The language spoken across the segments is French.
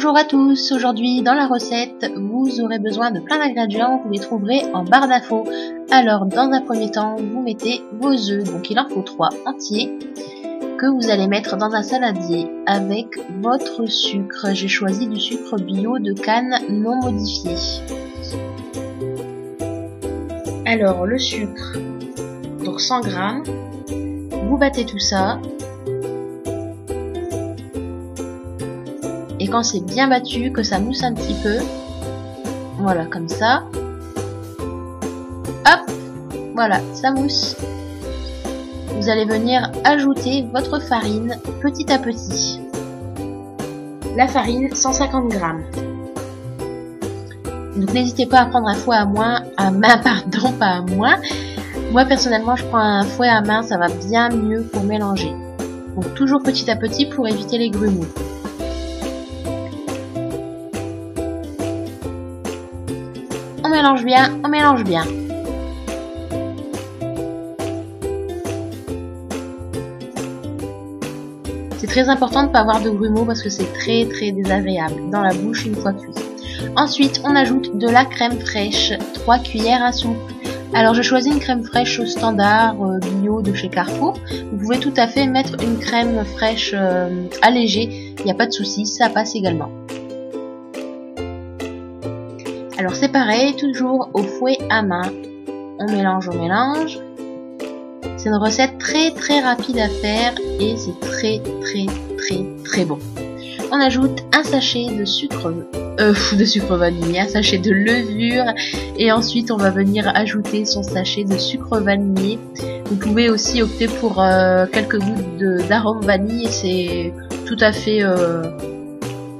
Bonjour à tous, aujourd'hui dans la recette, vous aurez besoin de plein d'ingrédients, vous les trouverez en barre d'infos. Alors dans un premier temps, vous mettez vos œufs, donc il en faut 3 entiers, que vous allez mettre dans un saladier avec votre sucre. J'ai choisi du sucre bio de canne non modifié. Alors le sucre, donc 100 g, vous battez tout ça. Et quand c'est bien battu, que ça mousse un petit peu, voilà, comme ça, hop, voilà, ça mousse. Vous allez venir ajouter votre farine petit à petit. La farine, 150 g. Donc n'hésitez pas à prendre un fouet à main, pardon, pas à moins. Moi personnellement, je prends un fouet à main, ça va bien mieux pour mélanger. Donc toujours petit à petit pour éviter les grumeaux. On mélange bien, on mélange bien. C'est très important de ne pas avoir de grumeaux parce que c'est très désagréable dans la bouche une fois cuit. Ensuite, on ajoute de la crème fraîche, 3 cuillères à soupe. Alors j'ai choisi une crème fraîche au standard bio de chez Carrefour. Vous pouvez tout à fait mettre une crème fraîche allégée, il n'y a pas de souci, ça passe également. Alors c'est pareil, toujours au fouet à main, on mélange, on mélange. C'est une recette très rapide à faire et c'est très bon. On ajoute un sachet de sucre vanillé, un sachet de levure et ensuite on va venir ajouter son sachet de sucre vanillé. Vous pouvez aussi opter pour quelques gouttes d'arôme vanille et c'est tout à fait...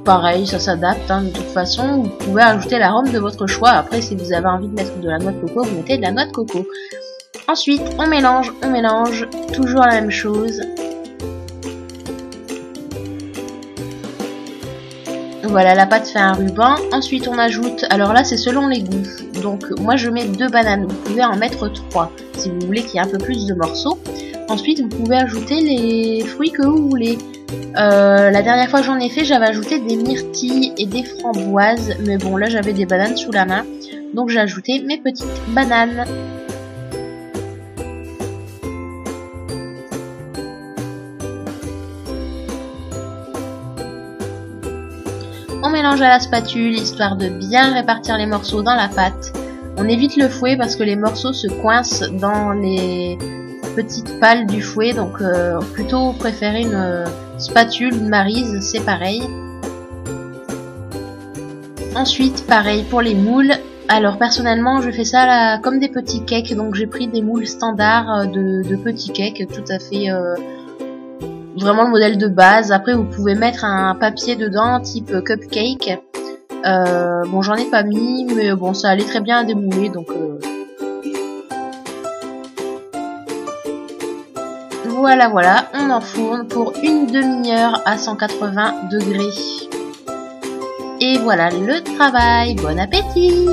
pareil, ça s'adapte de toute façon. Vous pouvez ajouter l'arôme de votre choix. Après, si vous avez envie de mettre de la noix de coco, vous mettez de la noix de coco. Ensuite, on mélange, toujours la même chose. Voilà, la pâte fait un ruban. Ensuite, on ajoute, alors là, c'est selon les goûts. Donc, moi, je mets 2 bananes. Vous pouvez en mettre 3 si vous voulez qu'il y ait un peu plus de morceaux. Ensuite, vous pouvez ajouter les fruits que vous voulez. La dernière fois que j'en ai fait, j'avais ajouté des myrtilles et des framboises, mais bon là j'avais des bananes sous la main, donc j'ai ajouté mes petites bananes. On mélange à la spatule histoire de bien répartir les morceaux dans la pâte. On évite le fouet parce que les morceaux se coincent dans les petites pales du fouet, donc plutôt préférer une spatule, une maryse, c'est pareil. Ensuite, pareil pour les moules. Alors personnellement, je fais ça comme des petits cakes, donc j'ai pris des moules standards de petits cakes, tout à fait vraiment le modèle de base. Après, vous pouvez mettre un papier dedans, type cupcake. Bon, j'en ai pas mis, mais bon, ça allait très bien à démouler, donc... Voilà, on enfourne pour une demi-heure à 180 degrés. Et voilà le travail, bon appétit!